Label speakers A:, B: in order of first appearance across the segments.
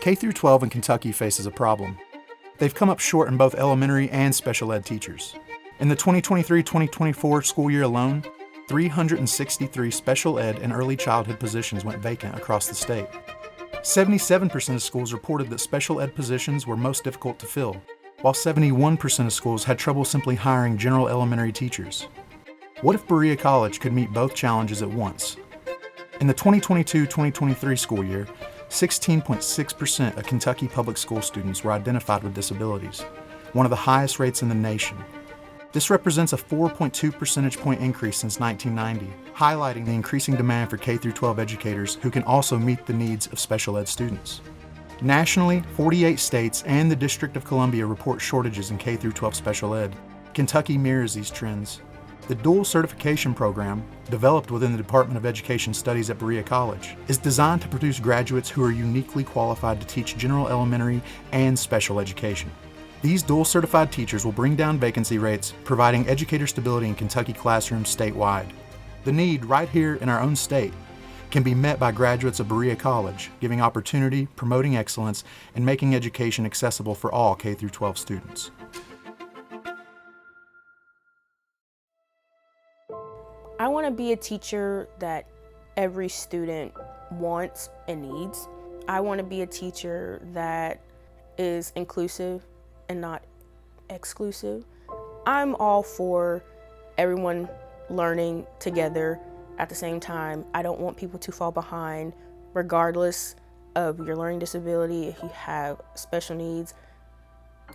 A: K-12 in Kentucky faces a problem. They've come up short in both elementary and special ed teachers. In the 2023-2024 school year alone, 363 special ed and early childhood positions went vacant across the state. 77% of schools reported that special ed positions were most difficult to fill, while 71% of schools had trouble simply hiring general elementary teachers. What if Berea College could meet both challenges at once? In the 2022-2023 school year, 16.6% of Kentucky public school students were identified with disabilities, one of the highest rates in the nation. This represents a 4.2 percentage point increase since 1990, highlighting the increasing demand for K-12 educators who can also meet the needs of special ed students. Nationally, 48 states and the District of Columbia report shortages in K-12 special ed. Kentucky mirrors these trends. The dual certification program, developed within the Department of Education Studies at Berea College, is designed to produce graduates who are uniquely qualified to teach general elementary and special education. These dual certified teachers will bring down vacancy rates, providing educator stability in Kentucky classrooms statewide. The need right here in our own state can be met by graduates of Berea College, giving opportunity, promoting excellence, and making education accessible for all K-12 students.
B: I want to be a teacher that every student wants and needs. I want to be a teacher that is inclusive and not exclusive. I'm all for everyone learning together at the same time. I don't want people to fall behind regardless of your learning disability. If you have special needs,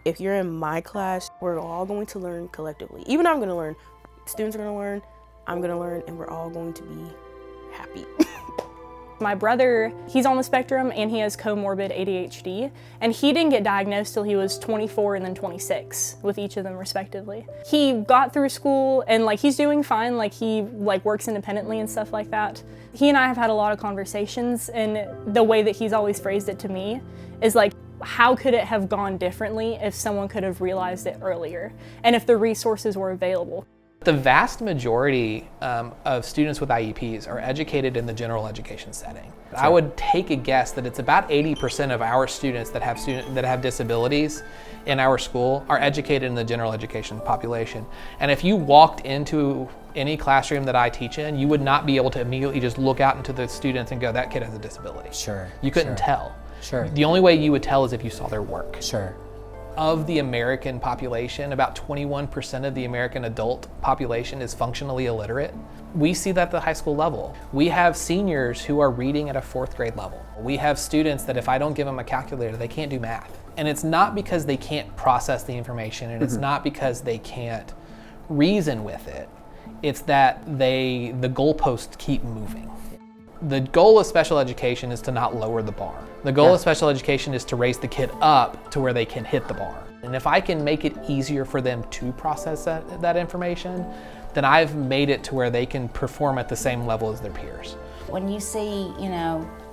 B: if you're in my class, we're all going to learn collectively. Even I'm going to learn, students are going to learn, I'm going to learn, and we're all going to be happy.
C: My brother, he's on the spectrum and he has comorbid ADHD, and he didn't get diagnosed till he was 24 and then 26 with each of them respectively. He got through school and he's doing fine, he works independently and stuff like that. He and I have had a lot of conversations, and the way that he's always phrased it to me is how could it have gone differently if someone could have realized it earlier and if the resources were available.
D: The vast majority of students with IEPs are educated in the general education setting. Sure. I would take a guess that it's about 80% of our students that have disabilities in our school are educated in the general education population. And if you walked into any classroom that I teach in, you would not be able to immediately just look out into the students and go, that kid has a disability.
E: Sure.
D: You couldn't tell.
E: Sure.
D: The only way you would tell is if you saw their work.
E: Sure.
D: Of the American population, about 21% of the American adult population is functionally illiterate. We see that at the high school level. We have seniors who are reading at a 4th grade level. We have students that if I don't give them a calculator, they can't do math. And it's not because they can't process the information, and it's not because they can't reason with it. It's that the goalposts keep moving. The goal of special education is to not lower the bar. The goal of special education is to raise the kid up to where they can hit the bar. And if I can make it easier for them to process that information, then I've made it to where they can perform at the same level as their peers.
F: When you see,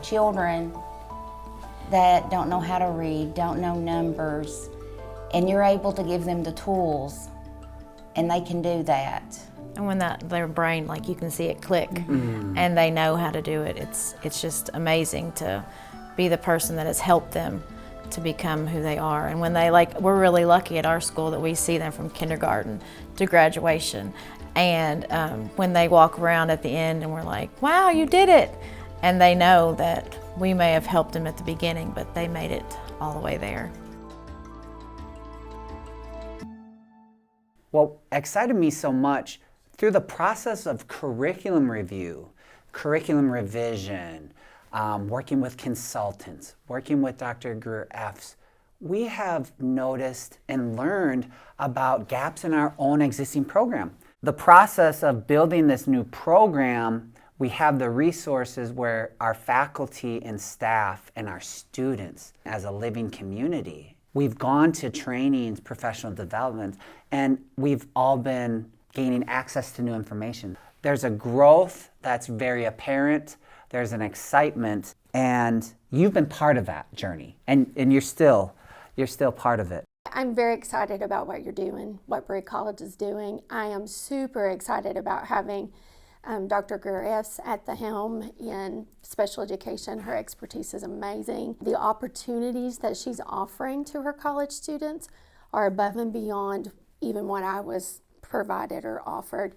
F: children that don't know how to read, don't know numbers, and you're able to give them the tools, and they can do that.
G: And when their brain, you can see it click, and they know how to do it, it's just amazing to be the person that has helped them to become who they are. And when we're really lucky at our school that we see them from kindergarten to graduation. And when they walk around at the end and we're like, wow, you did it. And they know that we may have helped them at the beginning, but they made it all the way there.
E: What excited me so much through the process of curriculum review, curriculum revision, working with consultants, working with Dr. Greer-F's, we have noticed and learned about gaps in our own existing program. The process of building this new program, we have the resources where our faculty and staff and our students as a living community, we've gone to trainings, professional development, and we've all been gaining access to new information. There's a growth that's very apparent, there's an excitement, and you've been part of that journey, and you're still part of it.
H: I'm very excited about what you're doing, what Berea College is doing. I am super excited about having Dr. Greer's at the helm in special education. Her expertise is amazing. The opportunities that she's offering to her college students are above and beyond even what I was provided or offered,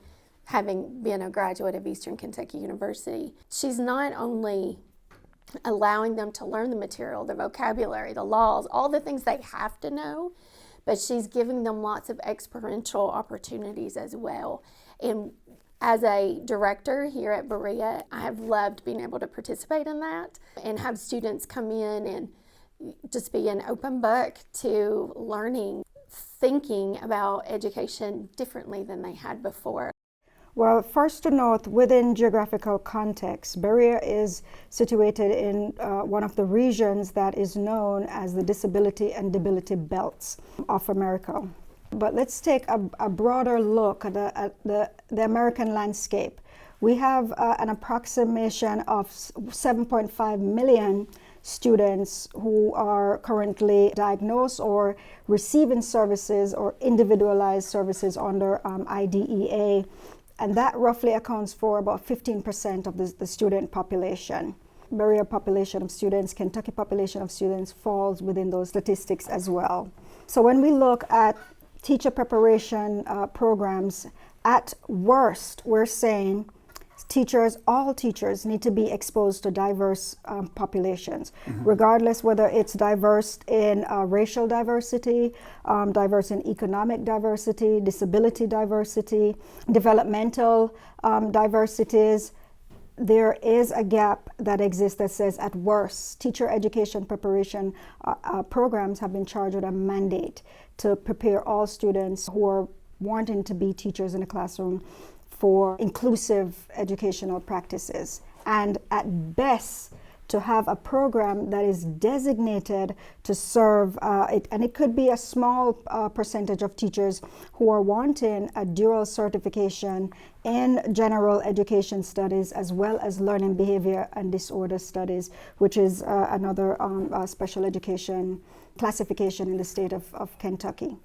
H: having been a graduate of Eastern Kentucky University. She's not only allowing them to learn the material, the vocabulary, the laws, all the things they have to know, but she's giving them lots of experiential opportunities as well. And as a director here at Berea, I have loved being able to participate in that and have students come in and just be an open book to learning, thinking about education differently than they had before.
I: Well, first to note, within geographical context, Berea is situated in one of the regions that is known as the disability and debility belts of America. But let's take a broader look at the American landscape. We have an approximation of 7.5 million students who are currently diagnosed or receiving services or individualized services under IDEA. And that roughly accounts for about 15% of the student population. Berea population of students, Kentucky population of students falls within those statistics as well. So when we look at teacher preparation programs, at worst, we're saying all teachers need to be exposed to diverse populations, regardless whether it's diverse in racial diversity, diverse in economic diversity, disability diversity, developmental diversities. There is a gap that exists that says at worst, teacher education preparation programs have been charged with a mandate to prepare all students who are wanting to be teachers in the classroom for inclusive educational practices, and at best to have a program that is designated to serve it, and it could be a small percentage of teachers who are wanting a dual certification in general education studies as well as learning behavior and disorder studies, which is another special education classification in the state of Kentucky.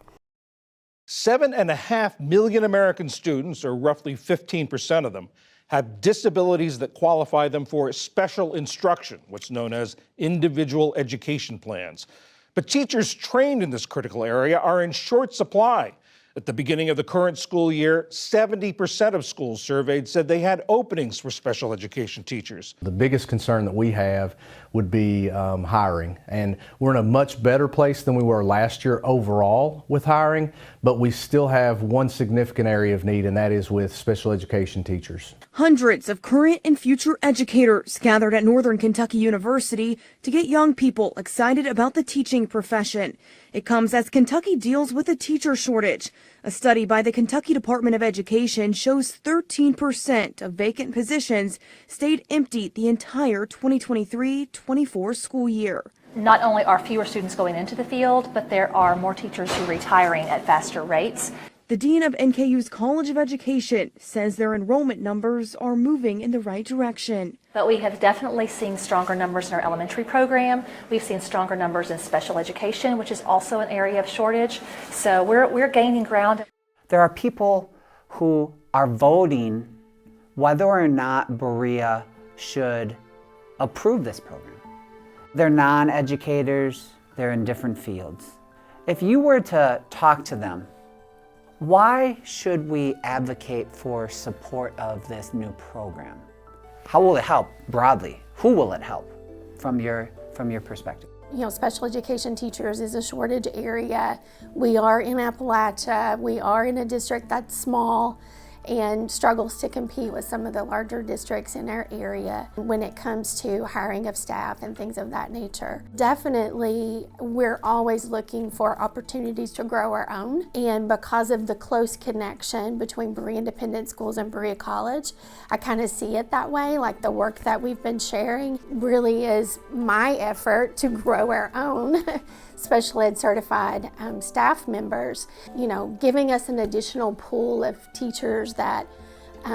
J: 7.5 million American students, or roughly 15% of them, have disabilities that qualify them for special instruction, what's known as individual education plans. But teachers trained in this critical area are in short supply. At the beginning of the current school year, 70% of schools surveyed said they had openings for special education teachers.
K: The biggest concern that we have would be hiring, and we're in a much better place than we were last year overall with hiring, but we still have one significant area of need, and that is with special education teachers.
L: Hundreds of current and future educators gathered at Northern Kentucky University to get young people excited about the teaching profession. It comes as Kentucky deals with a teacher shortage. A study by the Kentucky Department of Education shows 13% of vacant positions stayed empty the entire 2023-24 school year.
M: Not only are fewer students going into the field, but there are more teachers who are retiring at faster rates.
L: The dean of NKU's College of Education says their enrollment numbers are moving in the right direction.
M: But we have definitely seen stronger numbers in our elementary program. We've seen stronger numbers in special education, which is also an area of shortage. So we're gaining ground.
E: There are people who are voting whether or not Berea should approve this program. They're non-educators, they're in different fields. If you were to talk to them, why should we advocate for support of this new program? How will it help broadly? Who will it help from your perspective?
H: You know, special education teachers is a shortage area. We are in Appalachia. We are in a district that's small and struggles to compete with some of the larger districts in our area when it comes to hiring of staff and things of that nature. Definitely, we're always looking for opportunities to grow our own, and because of the close connection between Berea Independent Schools and Berea College, I kind of see it that way, like the work that we've been sharing really is my effort to grow our own special ed certified staff members, you know, giving us an additional pool of teachers that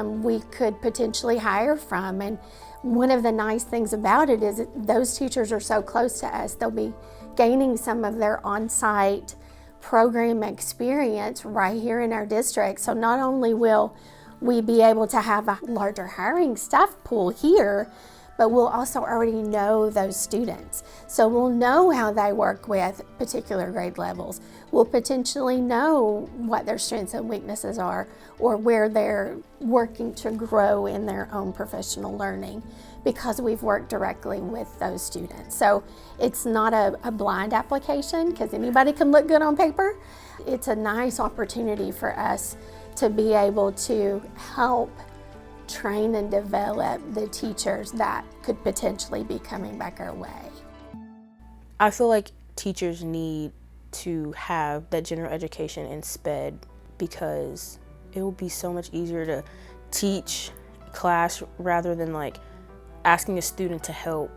H: we could potentially hire from. And one of the nice things about it is that those teachers are so close to us. They'll be gaining some of their on-site program experience right here in our district. So not only will we'd be able to have a larger hiring staff pool here, but we'll also already know those students. So we'll know how they work with particular grade levels. We'll potentially know what their strengths and weaknesses are, or where they're working to grow in their own professional learning, because we've worked directly with those students. So it's not a blind application, because anybody can look good on paper. It's a nice opportunity for us to be able to help train and develop the teachers that could potentially be coming back our way.
B: I feel like teachers need to have that general education in SPED, because it will be so much easier to teach class rather than like asking a student to help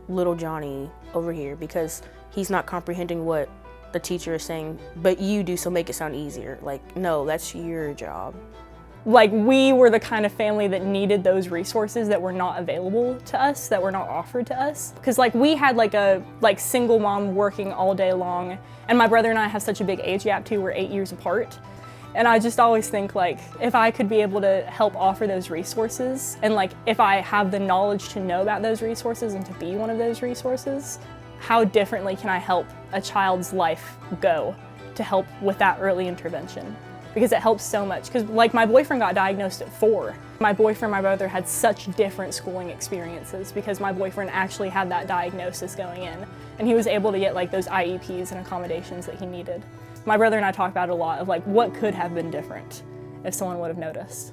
B: little Johnny over here because he's not comprehending what the teacher is saying, but you do, so make it sound easier. Like, no, that's your job.
C: Like, we were the kind of family that needed those resources that were not available to us, that were not offered to us. Because like we had like a single mom working all day long, and my brother and I have such a big age gap too, we're 8 years apart. And I just always think like, if I could be able to help offer those resources, and like if I have the knowledge to know about those resources and to be one of those resources, how differently can I help a child's life go to help with that early intervention? Because it helps so much. Because like my boyfriend got diagnosed at 4. My boyfriend and my brother had such different schooling experiences because my boyfriend actually had that diagnosis going in, and he was able to get like those IEPs and accommodations that he needed. My brother and I talk about it a lot of like what could have been different if someone would have noticed.